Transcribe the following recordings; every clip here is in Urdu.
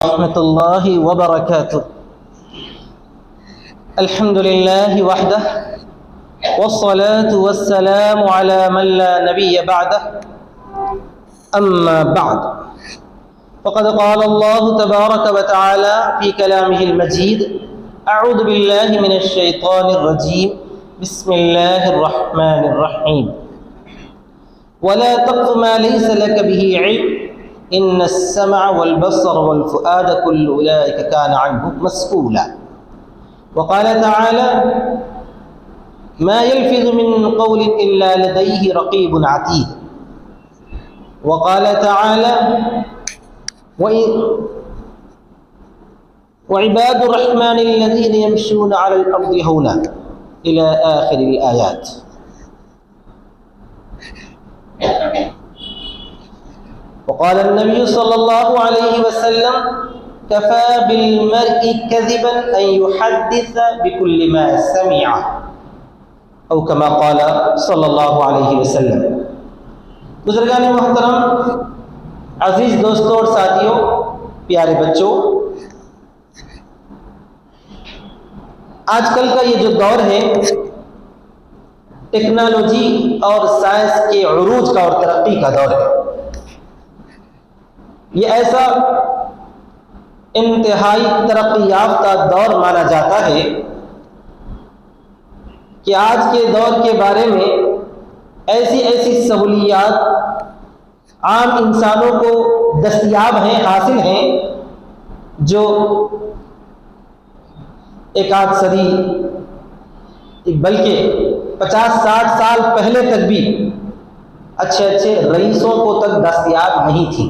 ورحمة الله وبركاته. الحمد لله وحده والصلاة والسلام على من لا نبي بعده. أما بعد فقد قال الله تبارك وتعالى في كلامه المجيد: أعوذ بالله من الشيطان الرجيم، بسم الله الرحمن الرحيم. ولا تقف ما ليس لك به علم إن السمع والبصر والفؤاد كل أولئك كان عنه مسؤولا. وقال تعالى: ما يلفظ من قول إلا لديه رقيب عتيد. وقال تعالى: وعباد الرحمن الذين يمشون على الأرض هونا إلى آخر الآيات. وقال النبي صلى الله عليه وسلم: كفى بالمرء كذبا أن يحدث بكل ما سمع، أو كما قال صلی اللہ علیہ وسلم. بزرگان محترم، عزیز دوستوں اور ساتھیوں، پیارے بچوں، آج کل کا یہ جو دور ہے ٹیکنالوجی اور سائنس کے عروج کا اور ترقی کا دور ہے. یہ ایسا انتہائی ترقی یافتہ دور مانا جاتا ہے کہ آج کے دور کے بارے میں ایسی سہولیات عام انسانوں کو دستیاب ہیں، حاصل ہیں، جو ایک آدھ صدی بلکہ 50-60 سال پہلے تک بھی اچھے رئیسوں کو تک دستیاب نہیں تھی.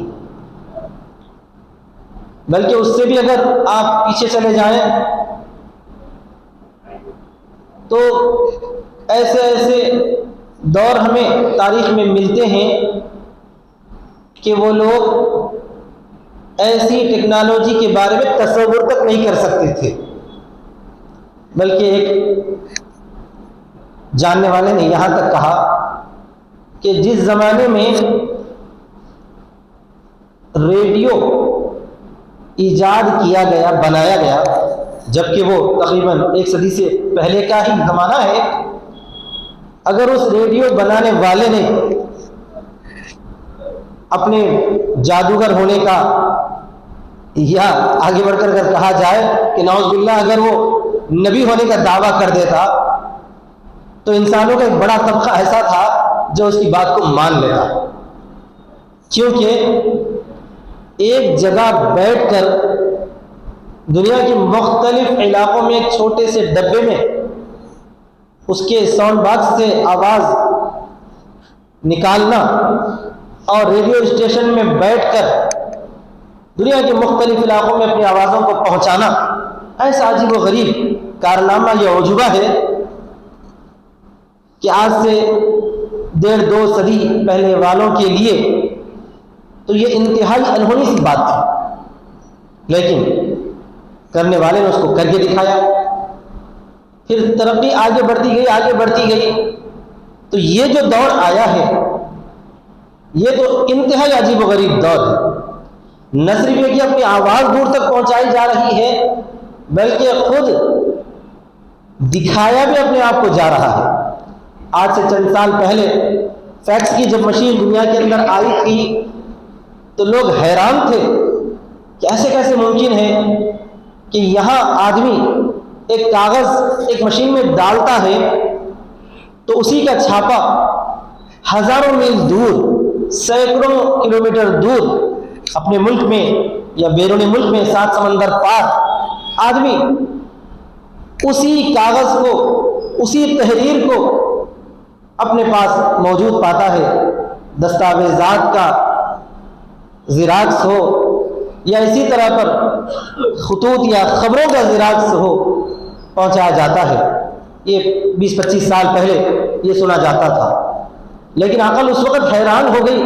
بلکہ اس سے بھی اگر آپ پیچھے چلے جائیں تو ایسے دور ہمیں تاریخ میں ملتے ہیں کہ وہ لوگ ایسی ٹیکنالوجی کے بارے میں تصور تک نہیں کر سکتے تھے. بلکہ ایک جاننے والے نے یہاں تک کہا کہ جس زمانے میں ریڈیو ایجاد کیا گیا، بنایا گیا، جبکہ وہ تقریباً 1 صدی سے پہلے کا ہی زمانہ ہے، اگر اس ریڈیو بنانے والے نے اپنے جادوگر ہونے کا، یا آگے بڑھ کر اگر کہا جائے کہ نعوذ باللہ اگر وہ نبی ہونے کا دعویٰ کر دیتا، تو انسانوں کا ایک بڑا طبقہ ایسا تھا جو اس کی بات کو مان لیتا. کیونکہ ایک جگہ بیٹھ کر دنیا کے مختلف علاقوں میں ایک چھوٹے سے ڈبے میں اس کے ساؤنڈ باکس سے آواز نکالنا اور ریڈیو اسٹیشن میں بیٹھ کر دنیا کے مختلف علاقوں میں اپنی آوازوں کو پہنچانا، ایسا عجیب و غریب کارنامہ یا عجوبہ ہے کہ آج سے 1.5-2 صدی پہلے والوں کے لیے تو یہ انتہائی انہونی سی بات تھی، لیکن کرنے والے نے اس کو کر کے دکھایا. پھر ترقی آگے بڑھتی گئی، تو یہ جو دور آیا ہے یہ تو انتہائی عجیب و غریب دور ہے. نہ صرف یہ کہ اپنی آواز دور تک پہنچائی جا رہی ہے، بلکہ خود دکھایا بھی اپنے آپ کو جا رہا ہے. آج سے چند سال پہلے فیکس کی جب مشین دنیا کے اندر آئی تھی تو لوگ حیران تھے کہ ایسے کیسے ممکن ہے کہ یہاں آدمی ایک کاغذ ایک مشین میں ڈالتا ہے تو اسی کا چھاپا ہزاروں میل دور، سینکڑوں کلومیٹر دور اپنے ملک میں یا بیرون ملک میں 7 سمندر پار آدمی اسی کاغذ کو، اسی تحریر کو اپنے پاس موجود پاتا ہے. دستاویزات کا زیراکس ہو یا اسی طرح پر خطوط یا خبروں کا زیراکس ہو، پہنچایا جاتا ہے. یہ 20-25 سال پہلے یہ سنا جاتا تھا، لیکن عقل اس وقت حیران ہو گئی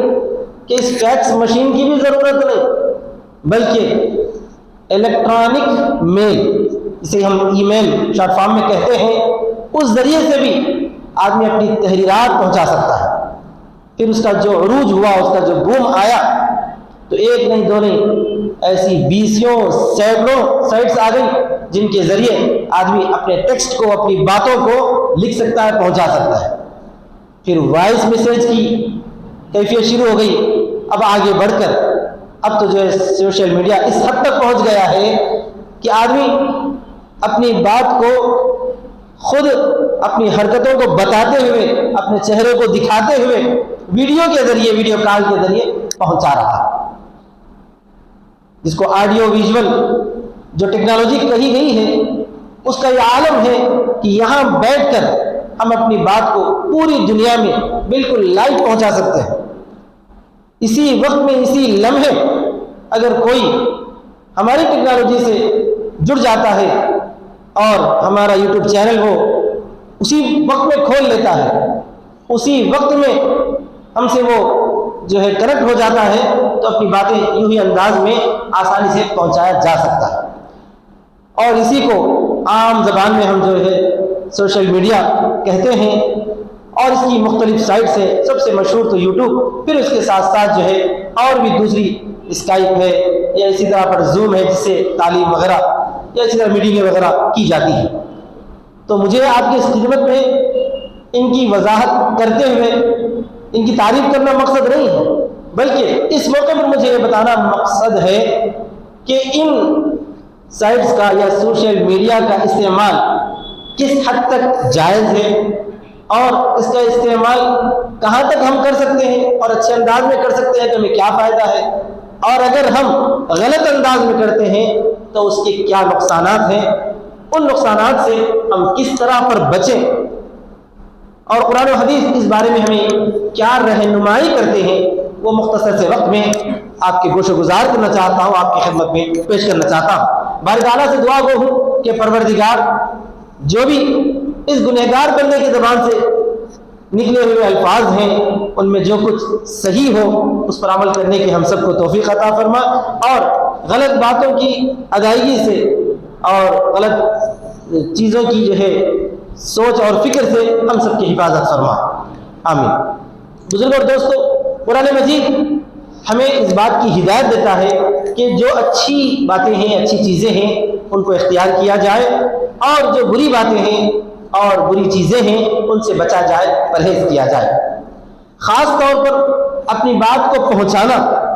کہ اس فیکس مشین کی بھی ضرورت نہیں، بلکہ الیکٹرانک میل، جسے ہم ای میل شارٹ فارم میں کہتے ہیں، اس ذریعے سے بھی آدمی اپنی تحریرات پہنچا سکتا ہے. پھر اس کا جو عروج ہوا، اس کا جو بوم آیا، تو ایک نہیں دو نہیں، ایسی بیسیوں سینکڑوں سائٹس آ گئی جن کے ذریعے آدمی اپنے ٹیکسٹ کو، اپنی باتوں کو لکھ سکتا ہے، پہنچا سکتا ہے۔ پھر وائس میسیج کی کیفیت شروع ہو گئی۔ اب آگے بڑھ کر اب تو جو ہے سوشل میڈیا اس حد تک پہنچ گیا ہے کہ آدمی اپنی بات کو خود اپنی حرکتوں کو بتاتے ہوئے، اپنے چہرے کو دکھاتے ہوئے ویڈیو کے ذریعے، ویڈیو کال کے ذریعے پہنچا رہا ہے، جس کو آڈیو ویژول جو ٹیکنالوجی کہی گئی ہے، اس کا یہ عالم ہے کہ یہاں بیٹھ کر ہم اپنی بات کو پوری دنیا میں بالکل لائیو پہنچا سکتے ہیں۔ اسی وقت میں، اسی لمحے اگر کوئی ہماری ٹیکنالوجی سے جڑ جاتا ہے اور ہمارا یوٹیوب چینل وہ اسی وقت میں کھول لیتا ہے، اسی وقت میں ہم سے وہ جو ہے کنیکٹ ہو جاتا ہے، تو اپنی باتیں یوں ہی انداز میں آسانی سے پہنچایا جا سکتا ہے۔ اور اسی کو عام زبان میں ہم جو ہے سوشل میڈیا کہتے ہیں، اور اس کی مختلف سائٹس ہیں، سب سے مشہور تو یوٹیوب، پھر اس کے ساتھ ساتھ جو ہے اور بھی دوسری اسکائپ ہے، یا اسی طرح پر زوم ہے جس سے تعلیم وغیرہ یا اسی طرح میٹنگیں وغیرہ کی جاتی ہے۔ تو مجھے آپ کی اس خدمت میں ان کی وضاحت کرتے ہوئے ان کی تعریف کرنا مقصد نہیں ہے، بلکہ اس موقع پر مجھے یہ بتانا مقصد ہے کہ ان سائٹس کا یا سوشل میڈیا کا استعمال کس حد تک جائز ہے، اور اس کا استعمال کہاں تک ہم کر سکتے ہیں اور اچھے انداز میں کر سکتے ہیں تو ہمیں کیا فائدہ ہے، اور اگر ہم غلط انداز میں کرتے ہیں تو اس کے کیا نقصانات ہیں، ان نقصانات سے ہم کس طرح پر بچیں، اور قرآن و حدیث اس بارے میں ہمیں کیا رہنمائی کرتے ہیں، وہ مختصر سے وقت میں آپ کے گوش و گزار کرنا چاہتا ہوں، آپ کی خدمت میں پیش کرنا چاہتا ہوں۔ باری تعالیٰ سے دعا گو ہوں کہ پروردگار جو بھی اس گنہگار بندے کی زبان سے نکلے ہوئے الفاظ ہیں ان میں جو کچھ صحیح ہو اس پر عمل کرنے کی ہم سب کو توفیق عطا فرما، اور غلط باتوں کی ادائیگی سے اور غلط چیزوں کی جو ہے سوچ اور فکر سے ہم سب کی حفاظت فرما، آمین۔ بزرگ اور دوستو، قرآن مجید ہمیں اس بات کی ہدایت دیتا ہے کہ جو اچھی باتیں ہیں، اچھی چیزیں ہیں، ان کو اختیار کیا جائے، اور جو بری باتیں ہیں اور بری چیزیں ہیں ان سے بچا جائے، پرہیز کیا جائے۔ خاص طور پر اپنی بات کو پہنچانا،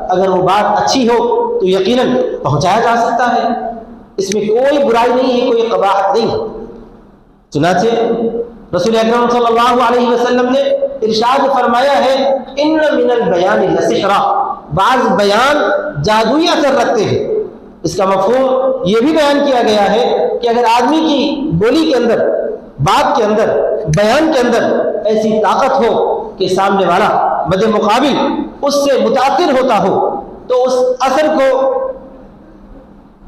اگر وہ بات اچھی ہو تو یقیناً پہنچایا جا سکتا ہے، اس میں کوئی برائی نہیں ہے، کوئی قباحت نہیں۔ چنانچہ رسول اکرم صلی اللہ علیہ وسلم نے ارشاد فرمایا ہے، ان من البیان لسحرا، بعض بیان جادوئی اثر رکھتے ہیں۔ اس کا مفہوم یہ بھی بیان کیا گیا ہے کہ اگر آدمی کی بولی کے اندر، بات کے اندر، بیان کے اندر ایسی طاقت ہو کہ سامنے والا مد مقابل اس سے متاثر ہوتا ہو، تو اس اثر کو،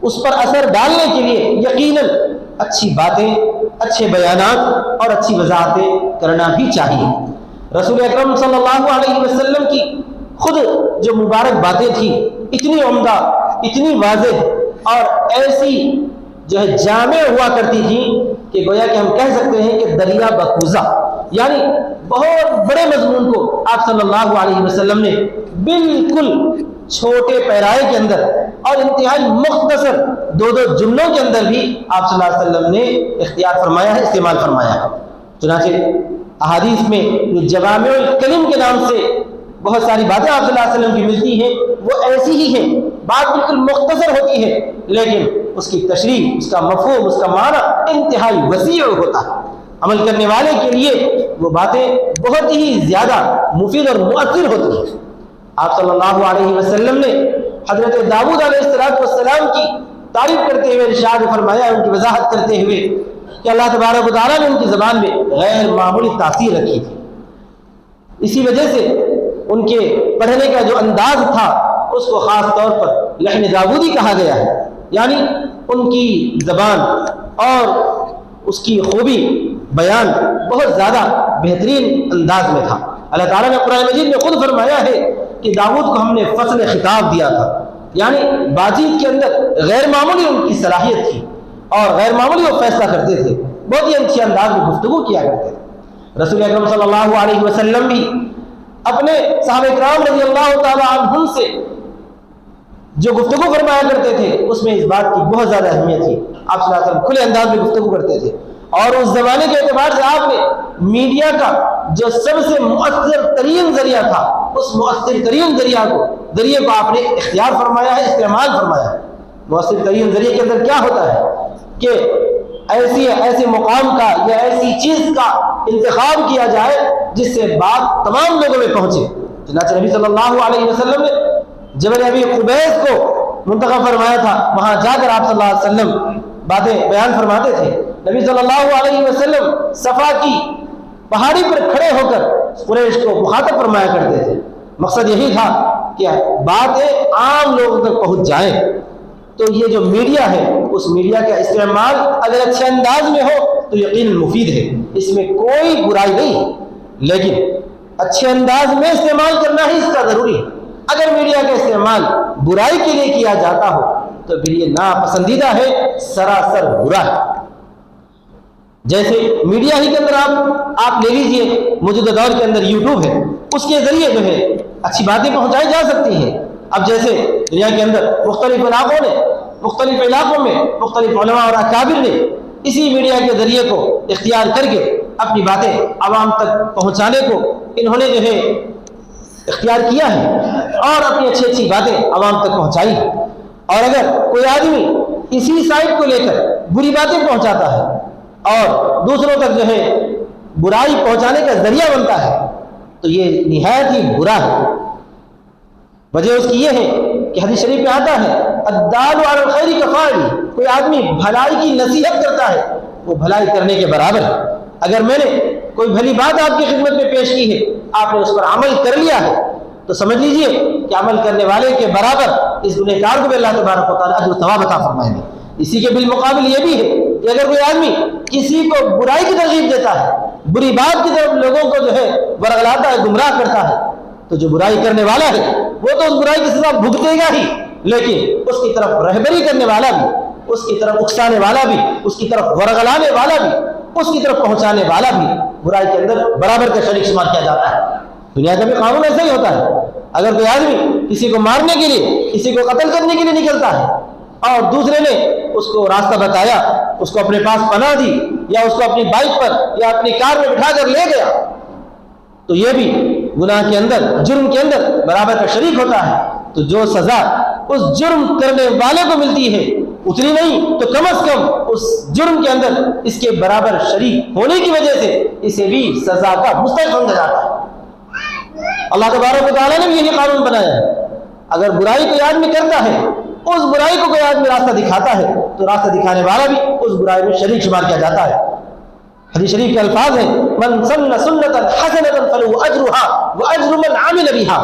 اس پر اثر ڈالنے کے لیے یقیناً اچھی باتیں، اچھے بیانات اور اچھی وضاحتیں کرنا بھی چاہیے۔ رسول اکرم صلی اللہ علیہ وسلم کی خود جو مبارک باتیں تھیں، اتنی عمدہ، اتنی واضح اور ایسی جو ہے جامع ہوا کرتی تھی کہ گویا کہ ہم کہہ سکتے ہیں کہ دریا بکوزہ، یعنی بہت بڑے مضمون کو آپ صلی اللہ علیہ وسلم نے بالکل چھوٹے پیرائے کے اندر اور انتہائی مختصر دو جملوں کے اندر بھی آپ صلی اللہ علیہ وسلم نے اختیار فرمایا ہے، استعمال فرمایا ہے۔ چنانچہ احادیث میں جو جوامع الکلم کے نام سے بہت ساری باتیں آپ صلی اللہ علیہ وسلم کی ملتی ہیں، وہ ایسی ہی ہیں، بات بالکل مختصر ہوتی ہے لیکن اس کی تشریح، اس کا مفہوم، اس کا معنی انتہائی وسیع ہوتا ہے۔ عمل کرنے والے کے لیے وہ باتیں بہت ہی زیادہ مفید اور مؤثر ہوتی ہیں۔ آپ صلی اللہ علیہ وسلم نے حضرت داؤد علیہ السلام کی تعریف کرتے ہوئے ارشاد فرمایا، ان کی وضاحت کرتے ہوئے کہ اللہ تبارک و تعالیٰ نے ان کی زبان میں غیر معمولی تاثیر رکھی تھی۔ اسی وجہ سے ان کے پڑھنے کا جو انداز تھا اس کو خاص طور پر لحن داودی کہا گیا ہے، یعنی ان کی زبان اور اس کی خوبی بیان بہت زیادہ بہترین انداز میں تھا۔ اللہ تعالیٰ نے قرآن مجید میں خود فرمایا ہے کہ داؤد کو ہم نے فصل خطاب دیا تھا، یعنی بات چیت کے اندر غیر معمولی ان کی صلاحیت تھی اور غیر معمولی وہ فیصلہ کرتے تھے، بہت ہی اچھے انداز میں گفتگو کیا کرتے تھے۔ رسول اکرم صلی اللہ علیہ وسلم بھی اپنے صحابہ کرام رضی اللہ تعالی عنہم سے جو گفتگو فرمایا کرتے تھے اس میں اس بات کی بہت زیادہ اہمیت تھی. آپ صلی اللہ علیہ وسلم کھلے انداز میں گفتگو کرتے تھے. اور اس زمانے کے اعتبار سے آپ نے میڈیا کا جو سب سے مؤثر ترین ذریعہ تھا, اس مؤثر ترین ذریعے کو آپ نے اختیار فرمایا ہے, استعمال فرمایا ہے. مؤثر ترین ذریعے کے اندر کیا ہوتا ہے کہ ایسے مقام کا یا ایسی چیز کا انتخاب کیا جائے جس سے بات تمام لوگوں میں پہنچے. چنانچہ نبی صلی اللہ علیہ وسلم نے جبل ابی قبیس کو منتخب فرمایا تھا. وہاں جا کر آپ صلی اللہ علیہ وسلم باتیں بیان فرماتے تھے. نبی صلی اللہ علیہ وسلم صفا کی پہاڑی پر کھڑے ہو کر قریش کو مخاطب فرمایا کرتے تھے. مقصد یہی تھا کہ باتیں عام لوگوں تک پہنچ جائیں. تو یہ جو میڈیا ہے, اس میڈیا کا استعمال اگر اچھے انداز میں ہو تو یقیناً مفید ہے, اس میں کوئی برائی نہیں, لیکن اچھے انداز میں استعمال کرنا ہی اس کا ضروری ہے. اگر میڈیا کا استعمال برائی کے لیے کیا جاتا ہو تو پھر یہ ناپسندیدہ ہے, سراسر برا ہے. جیسے میڈیا ہی کے اندر آپ لے لیجئے, موجودہ دور کے اندر یوٹیوب ہے, اس کے ذریعے جو ہے اچھی باتیں پہنچائی جا سکتی ہیں. اب جیسے دنیا کے اندر مختلف علاقوں میں مختلف علماء اور اکابر نے اسی میڈیا کے ذریعے کو اختیار کر کے اپنی باتیں عوام تک پہنچانے کو انہوں نے جو ہے اختیار کیا ہے اور اپنی اچھی باتیں عوام تک پہنچائی. اور اگر کوئی آدمی اسی سائٹ کو لے کر بری باتیں پہنچاتا ہے اور دوسروں تک جو ہے برائی پہنچانے کا ذریعہ بنتا ہے تو یہ نہایت ہی برا ہے. وجہ اس کی یہ ہے کہ حدیث شریف میں آتا ہے الدال علی الخیر کفاعل, کوئی آدمی بھلائی کی نصیحت کرتا ہے وہ بھلائی کرنے کے برابر ہے. اگر میں نے کوئی بھلی بات آپ کی خدمت میں پیش کی ہے, آپ نے اس پر عمل کر لیا ہے, تو سمجھ لیجئے کہ عمل کرنے والے کے برابر اس گنہگار کو بھی اللہ تبارک و تعالیٰ اجر و ثواب عطا فرمائیں گے. اسی کے بالمقابل یہ بھی ہے کہ اگر کوئی آدمی کسی کو برائی کی ترغیب دیتا ہے, بری بات کی طرف لوگوں کو جو ہے ورغلاتا ہے, گمراہ کرتا ہے, تو جو برائی کرنے والا ہے وہ تو اس برائی کی سزا بھگتے گا ہی, لیکن اس کی طرف رہبری کرنے والا بھی, اس کی طرف اکسانے والا بھی, اس کی طرف ورغلانے والا بھی, اس کی طرف پہنچانے والا بھی برائی کے اندر برابر کا شریک شمار کیا جاتا ہے. دنیا کا بھی قانون ایسا ہی ہوتا ہے. اگر کوئی آدمی کسی کو مارنے کے لیے, کسی کو قتل کرنے کے لیے نکلتا ہے اور دوسرے نے اس کو راستہ بتایا, اس کو اپنے پاس پناہ دی, یا اس کو اپنی بائک پر یا اپنی کار میں بٹھا کر لے گیا, تو یہ بھی گناہ کے اندر, جرم کے اندر برابر کا شریک ہوتا ہے. تو جو سزا اس جرم کرنے والے کو ملتی ہے اتنی نہیں تو کم از کم اس جرم کے اندر اس کے برابر شریک ہونے کی وجہ سے اسے بھی سزا کا مستحق سمجھا جاتا ہے. اللہ تبارک و تعالیٰ نے بھی یہی قانون بنایا ہے. اگر برائی کوئی آدمی کرتا ہے, اس برائی کو کوئی آدمی راستہ دکھاتا ہے, تو راستہ دکھانے والا بھی اس برائی میں شریک شمار کیا جاتا ہے. حدیث شریف کے الفاظ ہیں من سن سنتا حسنتا فلہ اجرھا واجر من عمل بھا,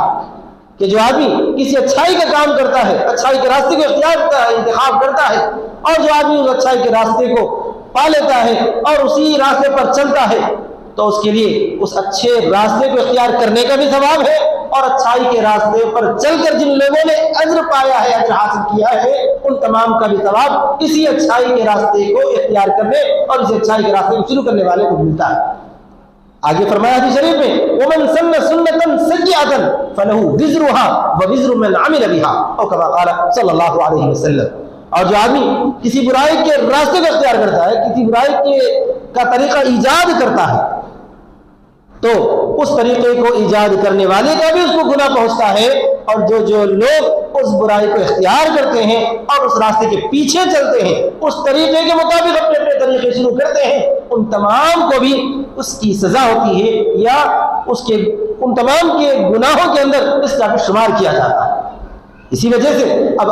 کہ جو آدمی کسی اچھائی کا کام کرتا ہے, اچھائی کے راستے کو اختیار کرتا ہے, انتخاب کرتا ہے, اور جو آدمی اس اچھائی کے راستے کو پا لیتا ہے اور اسی راستے پر چلتا ہے, تو اس کے لیے اس اچھے راستے کو اختیار کرنے کا بھی ثواب ہے, اور اچھائی کے راستے پر چل کر جن لوگوں نے اجر پایا ہے, اجر حاصل کیا ہے, ان تمام کا بھی ثواب اسی اچھائی کے راستے کو اختیار کرنے اور اسی اچھائی کے راستے کو شروع کرنے والے کو ملتا ہے. آگے فرمایا حدیث شریف میں ومن سن سنتا سیئۃ فلہ وزرها ووزر من عمل بها او کما قال صلی اللہ علیہ وسلم. اور جو آدمی کسی برائی کے راستے کو اختیار کرتا ہے, کسی برائی کا طریقہ ایجاد کرتا ہے, تو اس طریقے کو ایجاد کرنے والے کا بھی اس کو گناہ پہنچتا ہے, اور جو لوگ اس برائی کو اختیار کرتے ہیں اور اس راستے کے پیچھے چلتے ہیں, اس طریقے کے مطابق اپنے اپنے طریقے شروع کرتے ہیں, ان تمام کو بھی اس کی سزا ہوتی ہے, یا ان تمام کے گناہوں کے اندر اس کا بھی شمار کیا جاتا ہے. اسی وجہ سے اب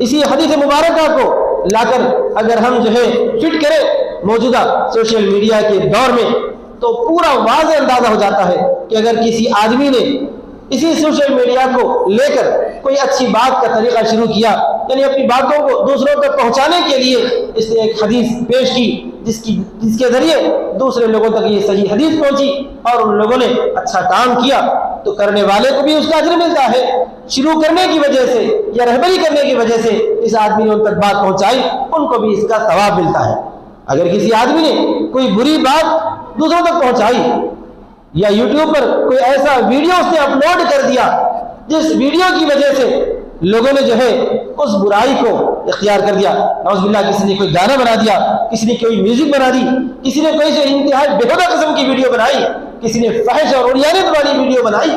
اسی حدیث مبارکہ کو لا کر اگر ہم جو ہے فٹ کریں موجودہ سوشل میڈیا کے دور میں, تو پورا واضح اندازہ ہو جاتا ہے کہ اگر کسی آدمی نے اسی سوشل میڈیا کو لے کر کوئی اچھی بات کا طریقہ شروع کیا, یعنی اپنی باتوں کو دوسروں تک پہنچانے کے لیے اس نے ایک حدیث پیش کی جس کے ذریعے دوسرے لوگوں تک یہ صحیح حدیث پہنچی اور ان لوگوں نے اچھا کام کیا, تو کرنے والے کو بھی اس کا اجر ملتا ہے. شروع کرنے کی وجہ سے یا رہبری کرنے کی وجہ سے اس آدمی نے ان تک بات پہنچائی, ان کو بھی اس کا ثواب ملتا ہے. اگر کسی آدمی نے کوئی بری بات دوسروں تک پہنچائی, یا یوٹیوب پر کوئی ایسا ویڈیو اس نے اپلوڈ کر دیا جس ویڈیو کی وجہ سے لوگوں نے جو ہے اس برائی کو اختیار کر دیا. نعوذ باللہ کسی نے کوئی گانا بنا دیا, کسی نے کوئی میوزک بنا دی, کسی نے کوئی جو انتہائی بےہودہ قسم کی ویڈیو بنائی, کسی نے فحش اور عریانیت والی ویڈیو بنائی,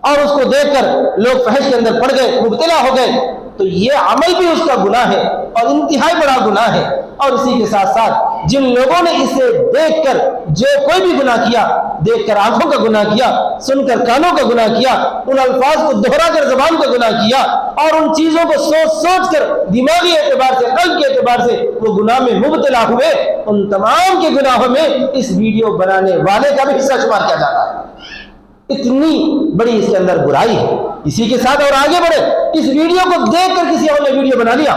اور اس کو دیکھ کر لوگ فحش کے اندر پڑ گئے, مبتلا ہو گئے. تو یہ عمل بھی اس کا گناہ ہے اور انتہائی بڑا گناہ ہے. اور اسی کے ساتھ ساتھ جن لوگوں نے اسے دیکھ کر جو کوئی بھی گناہ کیا, دیکھ کر آنکھوں کا گناہ کیا, سن کر کانوں کا گناہ کیا, ان الفاظ کو دہرا کر زبان کا گناہ کیا, اور ان چیزوں کو سوچ سوچ کر دماغی اعتبار سے, قلب کے اعتبار سے وہ گناہ میں مبتلا ہوئے, ان تمام کے گناہوں میں اس ویڈیو بنانے والے کا بھی حصہ شمار کیا جاتا ہے. اتنی بڑی اس کے اندر برائی ہے. اسی کے ساتھ اور آگے بڑھے, اس ویڈیو کو دیکھ کر کسی اور نے ویڈیو بنا لیا,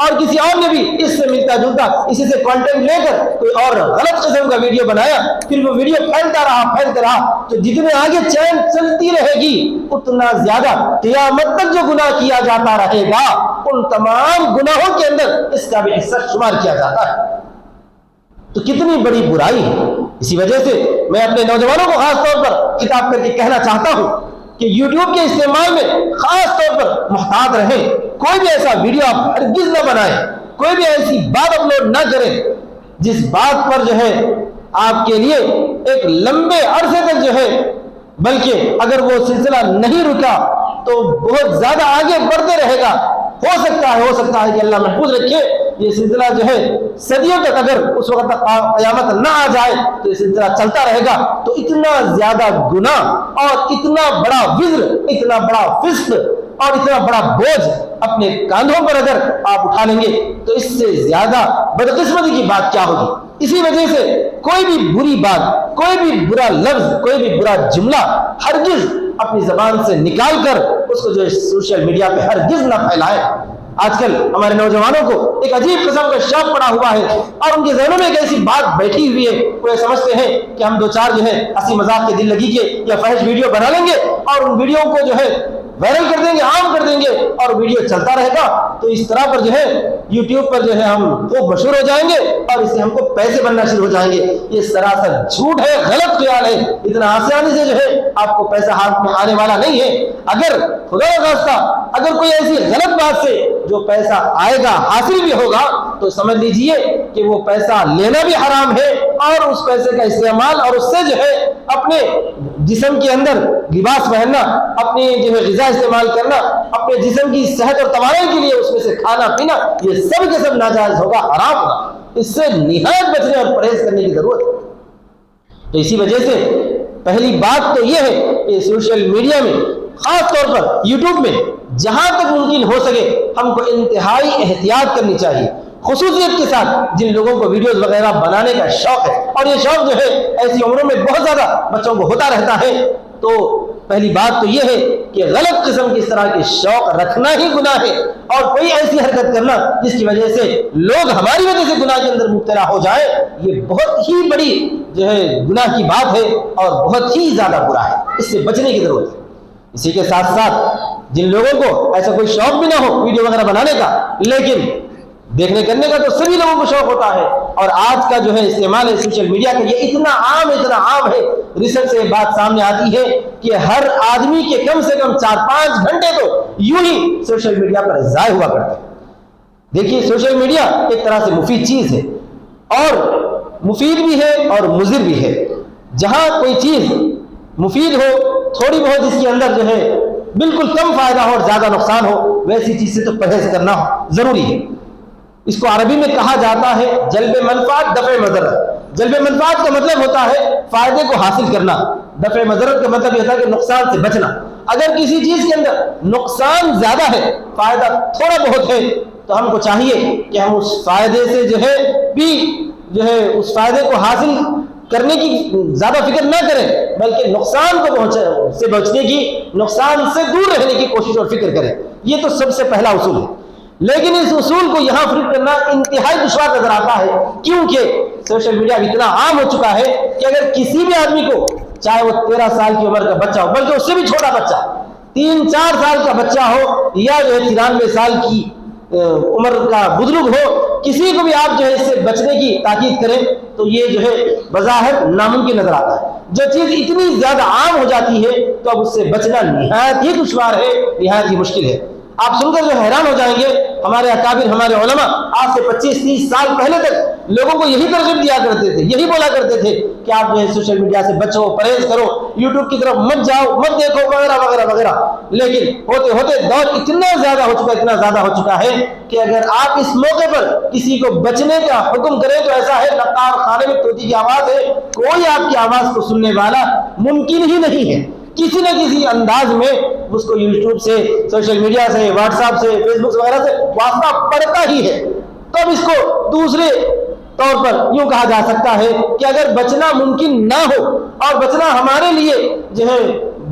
اور کسی اور نے بھی اس سے ملتا جلتا اسی سے کنٹینٹ لے کر کوئی اور غلط قسم کا ویڈیو بنایا, پھر وہ ویڈیو پھیلتا رہا, تو جتنے آگے چین چلتی رہے گی اتنا زیادہ قیامت تک جو گناہ کیا جاتا رہے گا, ان تمام گناہوں کے اندر اس کا بھی حصہ شمار کیا جاتا ہے. تو کتنی بڑی برائی ہے. اسی وجہ سے میں اپنے نوجوانوں کو خاص طور پر خطاب کر کے کہنا چاہتا ہوں کہ یوٹیوب کے استعمال میں خاص طور پر محتاط رہیں. کوئی بھی ایسا ویڈیو آپ ہرگز نہ بنائیں, کوئی بھی ایسی بات اپلوڈ نہ کریں جس بات پر جو ہے آپ کے لیے ایک لمبے عرصے تک جو ہے, بلکہ اگر وہ سلسلہ نہیں رکا تو بہت زیادہ آگے بڑھتے رہے گا. ہو سکتا ہے کہ اللہ محفوظ رکھے, یہ سلسلہ جو ہے صدیوں تک, اگر اس وقت تک قیامت نہ آ جائے تو یہ سلسلہ چلتا رہے گا. تو اتنا زیادہ گناہ اور اتنا بڑا وزر, اتنا بڑا فسق اور اتنا بڑا بوجھ اپنے کاندھوں پر اگر آپ اٹھا لیں گے تو اس سے زیادہ بدقسمتی کی بات کیا ہوگی. اسی وجہ سے کوئی بھی بری بات, کوئی بھی برا لفظ, کوئی بھی برا جملہ ہرگز اپنی زبان سے نکال کر اس کو جو سوشل میڈیا پہ ہرگز نہ پھیلائے. آج کل ہمارے نوجوانوں کو ایک عجیب قسم کا شوق پڑا ہوا ہے, اور ان کے ذہنوں میں ایک ایسی بات بیٹھی ہوئی ہے, وہ سمجھتے ہیں کہ ہم دو چار جو ہے ہنسی مذاق کے دل لگی کے یا فحش ویڈیو بنا لیں گے اور ان ویڈیو کو جو ہے وائرل کر دیں گے, عام کر دیں گے, اور ویڈیو چلتا رہے گا. تو اس طرح پر جو ہے یوٹیوب پر جو ہے ہم خوب مشہور ہو جائیں گے اور اس سے ہم کو پیسے بننا شروع ہو جائیں گے. یہ سراسر جھوٹ ہے, غلط خیال ہے. اتنا آسانی سے جو ہے آپ کو پیسہ ہاتھ میں آنے والا نہیں ہے. اگر خدا نخواستہ اگر کوئی ایسی غلط بات سے جو پیسہ آئے گا, حاصل بھی ہوگا, تو سمجھ لیجئے کہ وہ پیسہ لینا بھی حرام ہے, اور اس پیسے کا استعمال اور اس سے جو ہے اپنے جسم کے اندر لباس پہننا, اپنی جو ہے غذا استعمال کرنا, اپنے جسم کی صحت اور توانائی کے لیے اس میں سے کھانا پینا, یہ سب کے سب ناجائز ہوگا, حرام ہوگا. اس سے نہایت بچنے اور پرہیز کرنے کی ضرورت ہے. تو اسی وجہ سے پہلی بات تو یہ ہے کہ سوشل میڈیا میں, خاص طور پر یوٹیوب میں, جہاں تک ممکن ہو سکے ہم کو انتہائی احتیاط کرنی چاہیے, خصوصیت کے ساتھ جن لوگوں کو ویڈیوز وغیرہ بنانے کا شوق ہے. اور یہ شوق جو ہے ایسی عمروں میں بہت زیادہ بچوں کو ہوتا رہتا ہے. تو پہلی بات تو یہ ہے کہ غلط قسم کی اس طرح کے شوق رکھنا ہی گناہ ہے, اور کوئی ایسی حرکت کرنا جس کی وجہ سے لوگ ہماری وجہ سے گناہ کے اندر مبتلا ہو جائے, یہ بہت ہی بڑی جو ہے گناہ کی بات ہے اور بہت ہی زیادہ برا ہے. اس سے بچنے کی ضرورت ہے. اسی کے ساتھ ساتھ جن لوگوں کو ایسا کوئی شوق بھی نہ ہو ویڈیو وغیرہ بنانے کا, لیکن دیکھنے کرنے کا تو سبھی لوگوں کو شوق ہوتا ہے, اور آج کا جو ہے استعمال ہے سوشل میڈیا کا, یہ اتنا عام ہے. ریسرچ سے بات سامنے آتی ہے کہ ہر آدمی کے کم سے کم 4-5 گھنٹے تو یوں ہی سوشل میڈیا پر ضائع ہوا کرتے ہیں. دیکھیے سوشل میڈیا ایک طرح سے مفید چیز ہے, اور مفید بھی ہے اور مضر بھی ہے. جہاں کوئی چیز مفید ہو, تھوڑی بہت اس کے اندر جو ہے بالکل کم فائدہ ہو اور زیادہ نقصان ہو, ویسی چیز سے تو پرہیز کرنا ضروری ہے. اس کو عربی میں کہا جاتا ہے جلب منفعت دفع مضرت. جلب منفعت کا مطلب ہوتا ہے فائدے کو حاصل کرنا, دفع مضرت کا مطلب یہ ہوتا ہے کہ نقصان سے بچنا. اگر کسی چیز کے اندر نقصان زیادہ ہے, فائدہ تھوڑا بہت ہے, تو ہم کو چاہیے کہ ہم اس فائدے سے جو ہے بھی جو ہے اس فائدے کو حاصل کرنے کی زیادہ فکر نہ کریں, بلکہ نقصان کو سے بچنے کی, نقصان سے دور رہنے کی کوشش اور فکر کریں. یہ تو سب سے پہلا اصول ہے. لیکن اس اصول کو یہاں فکر کرنا انتہائی دشوار نظر آتا ہے, کیونکہ سوشل میڈیا اتنا عام ہو چکا ہے کہ اگر کسی بھی آدمی کو, چاہے وہ 13 سال کی عمر کا بچہ ہو, بلکہ اس سے بھی چھوٹا بچہ, 3-4 سال کا بچہ ہو, یا جو ہے 93 سال کی عمر کا بزرگ ہو, کسی کو بھی آپ جو ہے اس سے بچنے کی تاکید کریں تو یہ جو ہے بظاہر ناممکن نظر آتا ہے۔ جو چیز اتنی زیادہ عام ہو جاتی ہے تو اب اس سے بچنا نہایت ہی دشوار ہے، نہایت ہی مشکل ہے۔ آپ سن کر جو حیران ہو جائیں گے، ہمارے اکابر، ہمارے علماء آج سے 25-30 سال پہلے تک لوگوں کو یہی ترغیب دیا کرتے تھے، یہی بولا کرتے تھے کہ آپ جو ہے سوشل میڈیا سے بچو، پرہیز کرو، یوٹیوب کی طرف مت جاؤ، مت دیکھو، وغیرہ وغیرہ وغیرہ۔ لیکن ہوتے ہوتے دور اتنا زیادہ ہو چکا ہے کہ اگر آپ اس موقع پر کسی کو بچنے کا حکم کریں تو ایسا ہے لقار خانے میں طوطی کی آواز ہے، کوئی آپ کی آواز کو سننے والا ممکن ہی نہیں ہے۔ کسی نہ کسی انداز میں اس کو یوٹیوب سے، سوشل میڈیا سے، واٹس ایپ سے، فیس بک وغیرہ سے واسطہ پڑتا ہی ہے۔ تب اس کو دوسرے طور پر یوں کہا جا سکتا ہے کہ اگر بچنا ممکن نہ ہو اور بچنا ہمارے لیے جو ہے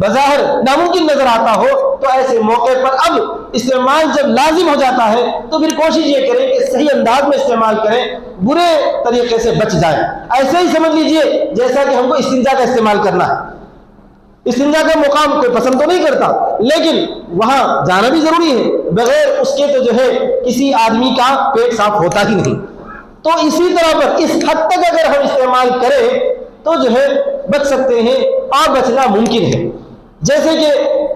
بظاہر ناممکن نظر آتا ہو تو ایسے موقع پر اب استعمال جب لازم ہو جاتا ہے تو پھر کوشش یہ کریں کہ صحیح انداز میں استعمال کریں، برے طریقے سے بچ جائیں۔ ایسے ہی سمجھ لیجئے جیسا کہ ہم کو استنجا کا استعمال کرنا ہے۔ استنجا کا مقام کوئی پسند تو نہیں کرتا، لیکن وہاں جانا بھی ضروری ہے، بغیر اس کے تو جو ہے کسی آدمی کا پیٹ صاف ہوتا ہی نہیں۔ تو اسی طرح پر اس حد تک اگر ہم استعمال کریں تو جو ہے بچ سکتے ہیں اور بچنا ممکن ہے۔ جیسے کہ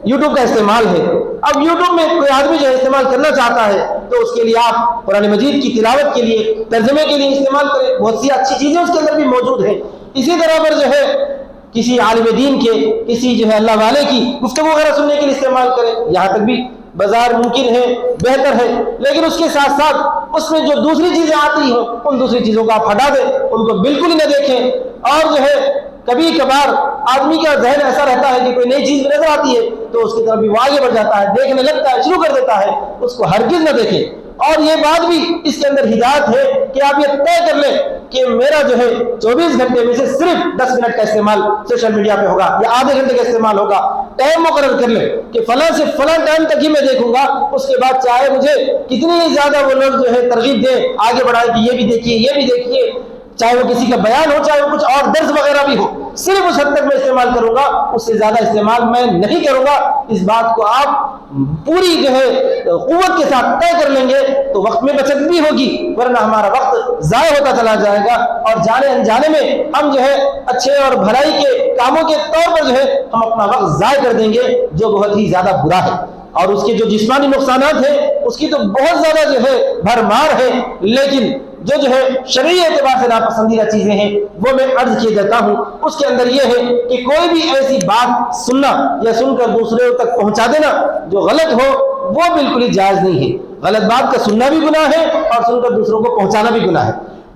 یوٹیوب کا استعمال ہے، اب یوٹیوب میں کوئی آدمی جو ہے استعمال کرنا چاہتا ہے تو اس کے لیے آپ قرآن مجید کی تلاوت کے لیے، ترجمے کے لیے استعمال کریں، بہت سی اچھی چیزیں اس کے اندر بھی موجود ہیں۔ اسی طرح پر جو ہے کسی عالم دین کے، کسی جو ہے اللہ والے کی گفتگو وغیرہ سننے کے لیے استعمال کریں، یہاں تک بھی بازار ممکن ہے، بہتر ہے۔ لیکن اس کے ساتھ ساتھ اس میں جو دوسری چیزیں آتی ہیں ان دوسری چیزوں کو آپ ہٹا دیں، ان کو بالکل ہی نہ دیکھیں۔ اور جو ہے کبھی کبھار آدمی کا ذہن ایسا رہتا ہے کہ کوئی نئی چیز نظر آتی ہے تو اس کی طرف بھی وہ آگے بڑھ جاتا ہے، دیکھنے لگتا ہے، شروع کر دیتا ہے، اس کو ہرگز نہ دیکھیں۔ اور یہ بات بھی اس کے اندر ہدایت ہے کہ آپ یہ طے کر لیں کہ میرا جو ہے 24 گھنٹے میں سے صرف 10 منٹ کا استعمال سوشل میڈیا پہ ہوگا یا آدھے گھنٹے کا استعمال ہوگا۔ ٹائم مقرر کر لیں کہ فلاں سے فلاں ٹائم تک ہی میں دیکھوں گا، اس کے بعد چاہے مجھے کتنی ہی زیادہ وہ لوگ جو ہے ترغیب دیں، آگے بڑھائیں کہ یہ بھی دیکھیے، یہ بھی دیکھیے، چاہے وہ کسی کا بیان ہو، چاہے وہ کچھ اور درس وغیرہ بھی ہو، صرف اس حد تک میں استعمال کروں گا، اس سے زیادہ استعمال میں نہیں کروں گا۔ اس بات کو آپ پوری جو ہے قوت کے ساتھ طے کر لیں گے تو وقت میں بچت بھی ہوگی، ورنہ ہمارا وقت ضائع ہوتا چلا جائے گا اور جانے انجانے میں ہم جو ہے اچھے اور بھلائی کے کاموں کے طور پر جو ہے ہم اپنا وقت ضائع کر دیں گے، جو بہت ہی زیادہ برا ہے۔ اور اس کے جو جسمانی نقصانات ہیں اس کی تو بہت زیادہ جو ہے بھرمار ہے، لیکن جو ہے شرعی اعتبار سے ناپسندیدہ چیزیں ہیں وہ میں عرض کیے دیتا ہوں۔ اس کے اندر یہ ہے کہ کوئی بھی ایسی بات سننا یا سن کر دوسرے تک پہنچا دینا جو غلط ہو وہ بالکل ہی جائز نہیں ہے۔ غلط بات کا سننا بھی گناہ ہے اور سن کر دوسروں کو پہنچانا بھی گناہ ہے۔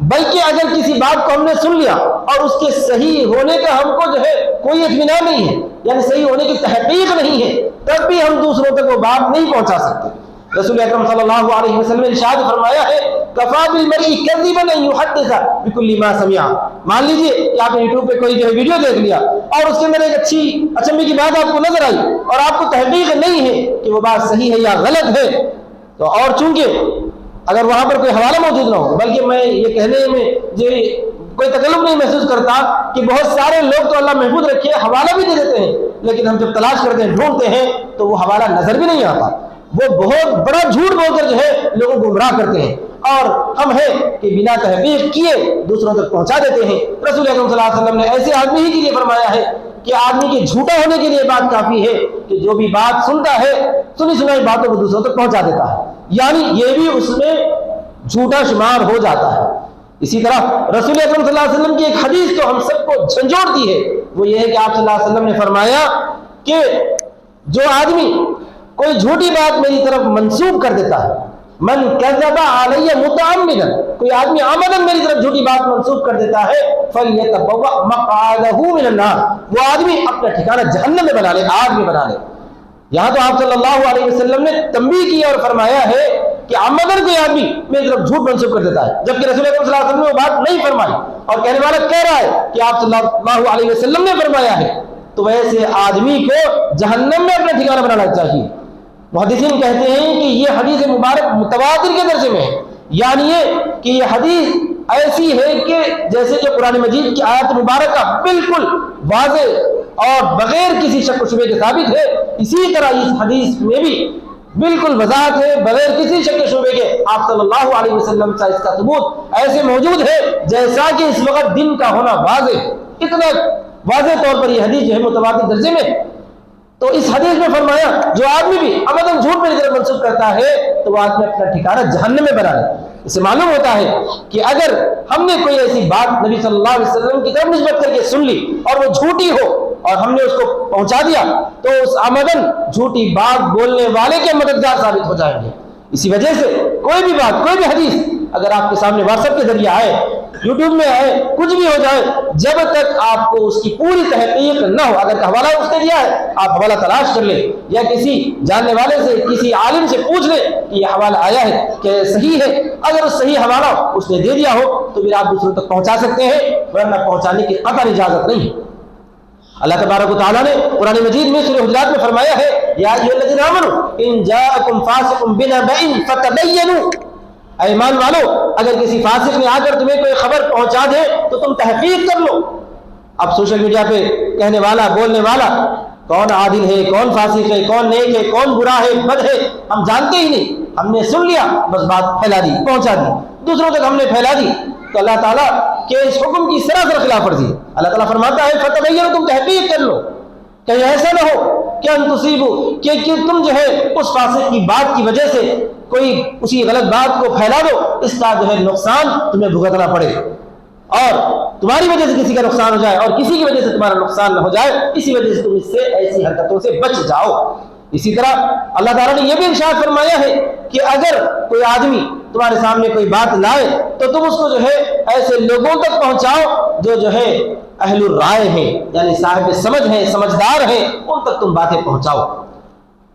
بلکہ اگر کسی بات کو ہم نے سن لیا اور اس کے صحیح ہونے کا ہم کو جو ہے کوئی اطمینان نہیں ہے، یعنی صحیح ہونے کی تحقیق نہیں ہے، تب بھی ہم دوسروں تک وہ بات نہیں پہنچا سکتے۔ رسول اکرم صلی اللہ علیہ وسلم نے ارشاد فرمایا ہے کفا بالمرء کذبا ان یحدث بكل ما سمع۔ مان لیجئے کہ آپ نے یوٹیوب پہ کوئی جو ہے ویڈیو دیکھ لیا اور اس کے اندر ایک اچھی اچنبھے کی بات آپ کو نظر آئی اور آپ کو تحقیق نہیں ہے کہ وہ بات صحیح ہے یا غلط ہے، تو اور چونکہ اگر وہاں پر کوئی حوالہ موجود نہ ہو، بلکہ میں یہ کہنے میں جو کوئی تکلف نہیں محسوس کرتا کہ بہت سارے لوگ تو اللہ محفوظ رکھے حوالہ بھی دے دیتے ہیں، لیکن ہم جب تلاش کرتے ہیں، ڈھونڈتے ہیں تو وہ حوالہ نظر بھی نہیں آتا، وہ بہت بڑا جھوٹ بول کر جو ہے لوگوں کو گمراہ کرتے ہیں، اور ہم ہیں کہ بنا تحقیق کیے دوسروں تک پہنچا دیتے ہیں۔ رسول اکرم صلی اللہ علیہ وسلم نے ایسے آدمی ہی کے لیے فرمایا ہے کہ آدمی کے جھوٹا ہونے کے لیے بات کافی ہے کہ جو بھی بات سنتا ہے سنی سنائی باتوں کو دوسروں تک پہنچا دیتا ہے، یعنی یہ بھی اس میں جھوٹا شمار ہو جاتا ہے۔ اسی طرح رسول اکرم صلی اللہ علیہ وسلم کی ایک حدیث تو ہم سب کو جھنجھوڑتی ہے، وہ یہ ہے کہ آپ صلی اللہ علیہ وسلم نے فرمایا کہ جو آدمی کوئی جھوٹی بات میری طرف منسوب کر دیتا ہے، من کذب علی متعمدا، کوئی آدمی عمدن میری طرف جھوٹی بات منسوب کر دیتا ہے، فلیتبوأ مقعدہ من النار، وہ آدمی اپنا ٹھکانہ جہنم میں بنا لے، آگ میں بنا لے۔ یہاں تو آپ صلی اللہ علیہ وسلم نے تنبیہ کی اور فرمایا ہے کہ عمدن کوئی آدمی میری طرف جھوٹ منسوب کر دیتا ہے، جبکہ رسول اکرم صلی اللہ علیہ وسلم نے وہ بات نہیں فرمائی، اور کہنے والا کہہ رہا ہے کہ آپ صلی اللہ علیہ وسلم نے فرمایا ہے، تو ویسے آدمی کو جہنم میں اپنا ٹھکانہ بنانا چاہیے۔ محدثین کہتے ہیں کہ یہ حدیث مبارک متواتر کے درجے میں ہے، یعنی یہ کہ یہ حدیث ایسی ہے کہ جیسے کہ قرآن مجید کی آیت مبارکہ بالکل واضح اور بغیر کسی شک و شبہ کے ثابت ہے، اسی طرح اس حدیث میں بھی بالکل وضاحت ہے بغیر کسی شک شبے کے آپ صلی اللہ علیہ وسلم سے اس کا ثبوت ایسے موجود ہے جیسا کہ اس وقت دن کا ہونا واضح، اتنا واضح طور پر یہ حدیث جو ہے متواتر درجے میں۔ تو اس حدیث میں فرمایا جو آدمی بھی عمداً جھوٹ میری طرف منسوخ کرتا ہے تو وہ آدمی اپنا ٹھکانہ جہنم میں بنا لے۔ اس سے معلوم ہوتا ہے کہ اگر ہم نے کوئی ایسی بات نبی صلی اللہ علیہ وسلم کی طرف نسبت کر کے سن لی اور وہ جھوٹی ہو اور ہم نے اس کو پہنچا دیا تو اس عمداً جھوٹی بات بولنے والے کے مددگار ثابت ہو جائیں گے۔ اسی وجہ سے کوئی بھی بات، کوئی بھی حدیث اگر آپ کے سامنے واٹس ایپ کے ذریعے آئے، یوٹیوب میں آئے، کچھ بھی ہو جائے، جب تک آپ کو اس کی پوری تحقیق نہ ہو، اگر حوالہ اس نے دیا ہے آپ حوالہ تلاش کر لیں یا کسی جاننے والے سے، کسی عالم سے پوچھ لیں کہ یہ حوالہ آیا ہے کہ صحیح ہے، اگر اس صحیح حوالہ اس نے دے دیا ہو تو پھر آپ دوسروں تک پہنچا سکتے ہیں، ورنہ پہنچانے کی قطعاً اجازت نہیں ہے۔ اللہ تبارک و تعالیٰ نے قرآن مجید میں سورہ حجرات میں فرمایا ہے یا ایھا الذین آمنوا ان جاءکم فاسق بنبأ فتبینوا، اے ایمان والو اگر کسی فاسق نے آ کر تمہیں کوئی خبر پہنچا دے تو تم تحقیق کر لو۔ اب سوشل میڈیا پہ کہنے والا، بولنے والا کون عادل ہے، کون فاسق ہے، کون نیک ہے، کون برا ہے، بد ہے، ہم جانتے ہی نہیں، ہم نے سن لیا بس بات پھیلا دی، پہنچا دی، دوسروں تک ہم نے پھیلا دی، تو اللہ تعالیٰ کے اس حکم کی سراسر خلاف ورزی ہے۔ اللہ تعالیٰ فرماتا ہے فتبینوا، تم تحقیق کر لو، کہیں ایسا نہ ہو کہ ان تصیبوا کہ تم جو ہے اس فاسق کی بات کی وجہ سے کوئی اسی غلط بات کو پھیلا دو، اس کا جو ہے نقصان تمہیں بھگتنا پڑے اور تمہاری وجہ سے کسی کا نقصان ہو جائے اور کسی کی وجہ سے تمہارا نقصان نہ ہو جائے، اسی وجہ سے تم اس سے ایسی حرکتوں سے بچ جاؤ۔ اسی طرح اللہ تعالیٰ نے یہ بھی ارشاد فرمایا ہے کہ اگر کوئی آدمی تمہارے سامنے کوئی بات لائے تو تم اس کو جو ہے ایسے لوگوں تک پہنچاؤ جو ہے اہل الرائے ہیں، یعنی صاحب سمجھ ہیں، سمجھدار ہیں، ان تک تم باتیں پہنچاؤ۔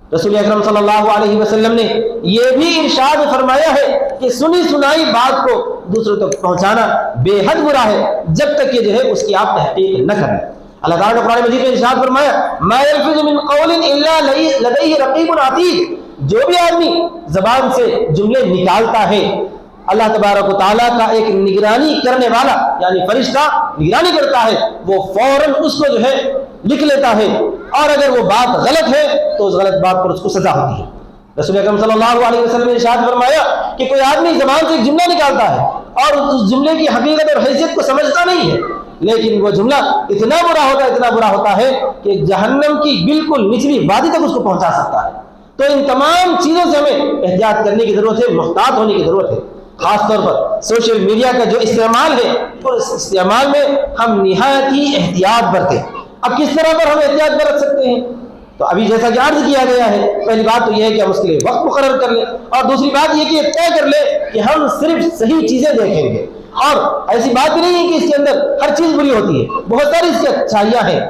رسول اکرم صلی اللہ علیہ وسلم نے یہ بھی ارشاد فرمایا ہے کہ سنی سنائی بات کو دوسروں تک پہنچانا بے حد برا ہے جب تک کہ جو ہے اس کی آپ تحقیق نہ کریں۔ اللہ تعالیٰ نے قرآن مجید میں ارشاد فرمایا ما یلفظ من قول الا لدیہ رقیب عتید، جو بھی آدمی زبان سے جملے نکالتا ہے اللہ تبارک و تعالیٰ کا ایک نگرانی کرنے والا یعنی فرشتہ نگرانی کرتا ہے، وہ فوراً اس کو جو ہے لکھ لیتا ہے، اور اگر وہ بات غلط ہے تو اس غلط بات پر اس کو سزا ہوتی ہے۔ رسول اکرم صلی اللہ علیہ وسلم نے ارشاد فرمایا کہ کوئی آدمی زبان سے ایک جملہ نکالتا ہے اور اس جملے کی حقیقت اور حیثیت کو سمجھتا نہیں ہے، لیکن وہ جملہ اتنا برا ہوتا ہے کہ جہنم کی بالکل نچلی وادی تک اس کو پہنچا سکتا ہے۔ تو ان تمام چیزوں سے ہمیں احتیاط کرنے کی ضرورت ہے، محتاط ہونے کی ضرورت ہے۔ خاص طور پر سوشل میڈیا کا جو استعمال ہے اس استعمال میں ہم نہایت ہی احتیاط برتیں۔ اب کس طرح پر ہم احتیاط برت سکتے ہیں؟ تو ابھی جیسا کہ عرض کیا گیا ہے، پہلی بات تو یہ ہے کہ ہم اس کے لیے وقت مقرر کر لیں، اور دوسری بات یہ کہ یہ طے کر لیں کہ ہم صرف صحیح چیزیں دیکھیں گے، اور ایسی بات بھی نہیں ہے کہ اس کے اندر ہر چیز بری ہوتی ہے، بہت ساری اس کی اچھائیاں ہیں۔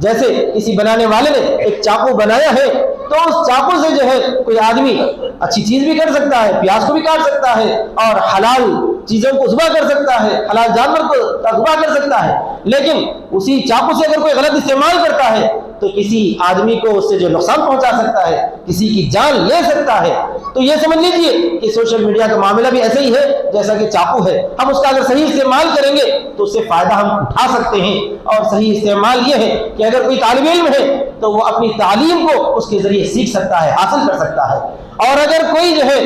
جیسے کسی بنانے والے نے ایک چاقو بنایا ہے تو اس چاقو سے جو ہے کوئی آدمی اچھی چیز بھی کر سکتا ہے، پیاز کو بھی کاٹ سکتا ہے اور حلال چیزوں کو ذبح کر سکتا ہے، حلال جانور کو ذبح کر سکتا ہے، لیکن اسی چاقو سے اگر کوئی غلط استعمال کرتا ہے تو کسی آدمی کو اس سے جو نقصان پہنچا سکتا ہے، کسی کی جان لے سکتا ہے۔ تو یہ سمجھ لیجئے کہ سوشل میڈیا کا معاملہ بھی ایسے ہی ہے جیسا کہ چاقو ہے، ہم اس کا اگر صحیح استعمال کریں گے تو اس سے فائدہ ہم اٹھا سکتے ہیں، اور صحیح استعمال یہ ہے کہ اگر کوئی طالب علم ہے تو وہ اپنی تعلیم کو اس کے ذریعے سیکھ سکتا ہے، حاصل کر سکتا ہے، اور اگر کوئی جو ہے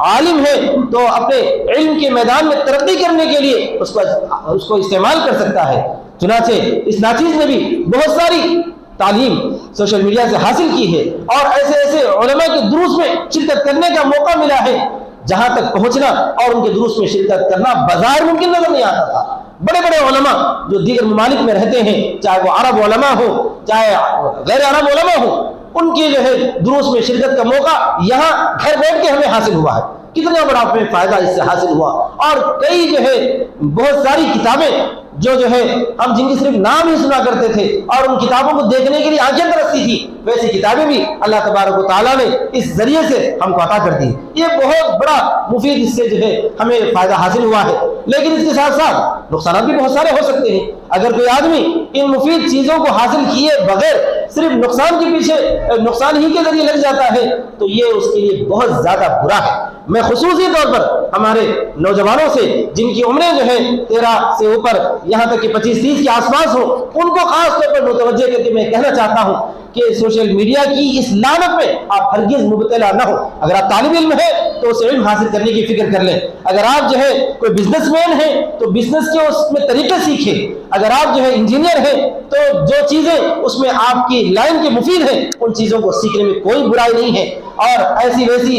عالم ہے تو اپنے علم کے میدان میں ترقی کرنے کے لیے اس کو استعمال کر سکتا ہے۔ چنانچہ اس ناچیز نے بھی بہت ساری تعلیم سوشل میڈیا سے حاصل کی ہے، اور ایسے علماء کے دروس میں شرکت کرنے کا موقع ملا ہے جہاں تک پہنچنا اور ان کے دروس میں شرکت کرنا بظاہر ممکن نظر نہیں آتا تھا۔ بڑے بڑے علماء جو دیگر ممالک میں رہتے ہیں، چاہے وہ عرب علماء ہو چاہے غیر عرب علماء ہو، ان کے جو ہے دروس میں شرکت کا موقع یہاں گھر بیٹھ کے ہمیں حاصل ہوا ہے۔ کتنا بڑا ہمیں فائدہ اس سے حاصل ہوا، اور کئی جو ہے بہت ساری کتابیں جو ہے ہم جن کی صرف نام ہی سنا کرتے تھے اور ان کتابوں کو دیکھنے کے لیے آنکھیں ترستی تھی، ویسی کتابیں بھی اللہ تبارک و تعالیٰ نے اس ذریعے سے ہم کو عطا کر دی۔ یہ بہت بڑا مفید اس سے جو ہے ہمیں فائدہ حاصل ہوا ہے، لیکن اس کے ساتھ ساتھ نقصانات بھی بہت سارے ہو سکتے ہیں۔ اگر کوئی آدمی ان مفید چیزوں کو حاصل کیے بغیر صرف نقصان کے پیچھے نقصان ہی کے ذریعے لگ جاتا ہے تو یہ اس کے لیے بہت زیادہ برا ہے۔ میں خصوصی طور پر ہمارے نوجوانوں سے جن کی عمریں جو ہے 13 سے اوپر یہاں تک کہ 25-30 کے آس پاس ہوں، ان کو خاص طور پر متوجہ کر کے میں کہنا چاہتا ہوں کہ سوشل میڈیا کی اس لعنت میں آپ ہرگز مبتلا نہ ہو۔ اگر آپ طالب علم ہیں تو اسے علم حاصل کرنے کی فکر کر لیں، اگر آپ جو ہے کوئی بزنس مین ہیں تو بزنس کے اس میں طریقے سیکھیں، اگر آپ جو ہے انجینئر ہیں تو جو چیزیں اس میں آپ کی لائن کے مفید ہیں ان چیزوں کو سیکھنے میں کوئی برائی نہیں ہے۔ اور ایسی ویسی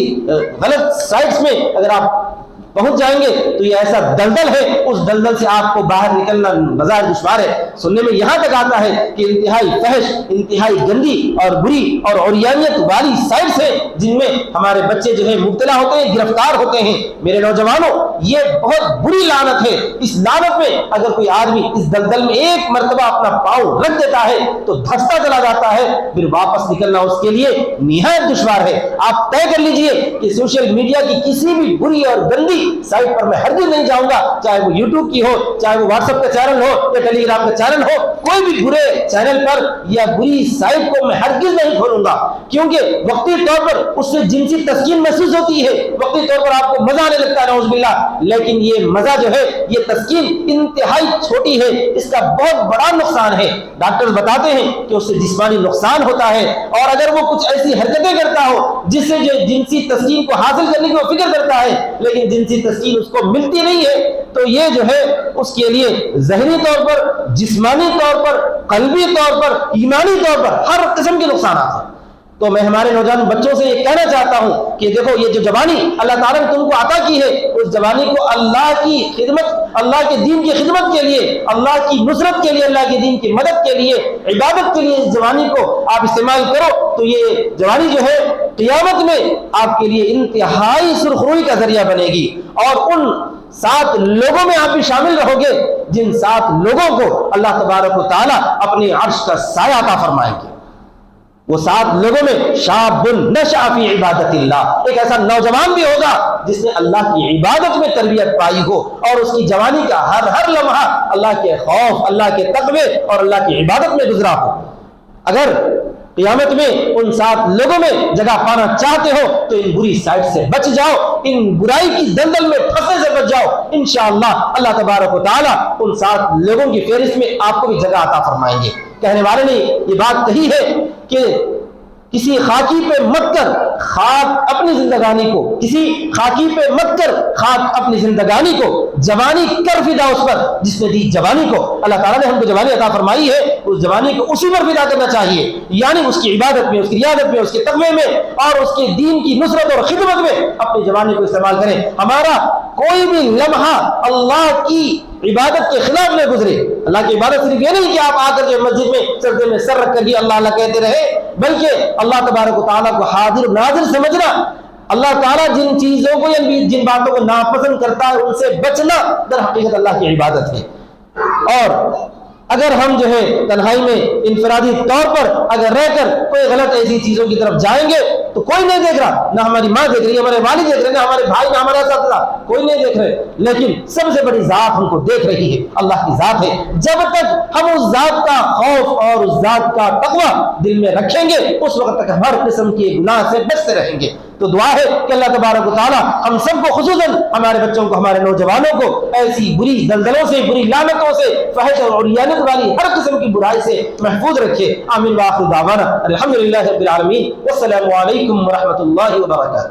غلط سائٹس میں اگر آپ پہنچ جائیں گے تو یہ ایسا دلدل ہے، اس دلدل سے آپ کو باہر نکلنا بظاہر دشوار ہے۔ سننے میں یہاں تک آتا ہے کہ انتہائی فحش، انتہائی گندی اور بری اور عریانیت والی سائٹس ہیں جن میں ہمارے بچے جو ہے مبتلا ہوتے ہیں، گرفتار ہوتے ہیں۔ میرے نوجوانوں، یہ بہت بری لعنت ہے۔ اس لعنت میں اگر کوئی آدمی اس دلدل میں ایک مرتبہ اپنا پاؤں رکھ دیتا ہے تو دھستا چلا جاتا ہے، پھر واپس نکلنا اس کے لیے نہایت دشوار ہے۔ آپ طے کر لیجئے کہ سوشل میڈیا کی کسی بھی بری اور گندی سائٹ پر میں ہرگز نہیں جاؤں گا، چاہے وہ یوٹیوب کی ہو، چاہے وہ واٹس ایپ کا چینل ہو یا ٹیلی گرام کا چینل ہو، کوئی بھی برے چینل پر یا بری سائٹ کو میں ہرگز نہیں کھولوں گا، کیونکہ وقتی طور پر اس سے جنسی تسکین محسوس ہوتی ہے، وقتی طور پر آپ کو مزہ آنے لگتا ہے نعوذ باللہ، لیکن یہ مزہ جو ہے، یہ تسکین انتہائی چھوٹی ہے، اس کا بہت بڑا نقصان ہے۔ ڈاکٹر بتاتے ہیں کہ اس سے جسمانی نقصان ہوتا ہے، اور اگر وہ کچھ ایسی حرکتیں کرتا ہو جس سے جو جنسی تسکین کو حاصل کرنے کی وہ فکر کرتا ہے لیکن جنسی تسکین اس کو ملتی نہیں ہے، تو یہ جو ہے اس کے لیے ذہنی طور پر، جسمانی طور پر، قلبی طور پر، ایمانی طور پر ہر قسم کے نقصانات ہیں۔ تو میں ہمارے نوجوان بچوں سے یہ کہنا چاہتا ہوں کہ دیکھو، یہ جو جوانی اللہ تعالیٰ نے تم کو عطا کی ہے، اس جوانی کو اللہ کی خدمت، اللہ کے دین کی خدمت کے لیے، اللہ کی نصرت کے لیے، اللہ کے دین کی مدد کے لیے، عبادت کے لیے اس جوانی کو آپ استعمال کرو، تو یہ جوانی جو ہے قیامت میں آپ کے لیے انتہائی سرخروئی کا ذریعہ بنے گی، اور ان 7 لوگوں میں آپ بھی شامل رہو گے جن 7 لوگوں کو اللہ تبارک و تعالیٰ اپنے عرش کا سایہ عطا فرمائیں گے۔ وہ 7 لوگوں میں شاب نشأ فی عبادت اللہ، ایک ایسا نوجوان بھی ہوگا جس نے اللہ کی عبادت میں تربیت پائی ہو اور اس کی جوانی کا ہر لمحہ اللہ کے خوف، اللہ کے تقوی اور اللہ کی عبادت میں گزرا ہو۔ اگر قیامت میں ان 7 لوگوں میں جگہ پانا چاہتے ہو تو ان بری سائٹ سے بچ جاؤ، ان برائی کی دلدل میں پھنسنے سے بچ جاؤ، انشاءاللہ اللہ تبارک و تعالیٰ ان 7 لوگوں کی فہرست میں آپ کو بھی جگہ عطا فرمائیں گے۔ کہنے والے نے یہ بات کہی ہے کہ کسی خاکی پہ مت کر خاک اپنی زندگانی کو، کسی خاکی پہ مت کر خاک اپنی زندگانی کو، جوانی کر فدا اس پر جس نے دی جوانی کو۔ اللہ تعالیٰ نے ہم کو جوانی عطا فرمائی ہے، اس جوانی کو اسی پر فدا کرنا چاہیے، یعنی اس کی عبادت میں، اس کی ریاضت میں، اس کے تقوی میں اور اس کے دین کی نصرت اور خدمت میں اپنی جوانی کو استعمال کریں۔ ہمارا کوئی بھی لمحہ اللہ کی عبادت کے خلاف نہ گزرے۔ اللہ کی عبادت صرف یہ نہیں کہ آپ آ کر جو مسجد میں سجدے میں سر رکھ کر کے اللہ اللہ کہتے رہے، بلکہ اللہ تبارک و تعالیٰ کو حاضر ناظر سمجھنا، اللہ تعالیٰ جن چیزوں کو یا جن باتوں کو ناپسند کرتا ہے ان سے بچنا در حقیقت اللہ کی عبادت ہے۔ اور اگر ہم جو ہے تنہائی میں انفرادی طور پر اگر رہ کر کوئی غلط ایسی چیزوں کی طرف جائیں گے تو کوئی نہیں دیکھ رہا، نہ ہماری ماں دیکھ رہی ہے، ہمارے والد دیکھ رہے ہیں، نہ ہمارے بھائی، نہ ہمارا اساتذہ، کوئی نہیں دیکھ رہے، لیکن سب سے بڑی ذات ہم کو دیکھ رہی ہے، اللہ کی ذات ہے۔ جب تک ہم اس ذات کا خوف اور اس ذات کا تقوی دل میں رکھیں گے اس وقت تک ہر قسم کے گناہ سے بچتے رہیں گے۔ تو دعا ہے کہ اللہ تبارک و تعالیٰ ہم سب کو، خصوصاً ہمارے بچوں کو، ہمارے نوجوانوں کو ایسی بری دلدلوں سے، بری لعنتوں سے، فحش اور عریانت والی ہر قسم کی برائی سے محفوظ رکھے۔ آمین وآخر دعوانا الحمدللہ رب العالمین، والسلام علیکم ورحمۃ اللہ وبرکاتہ۔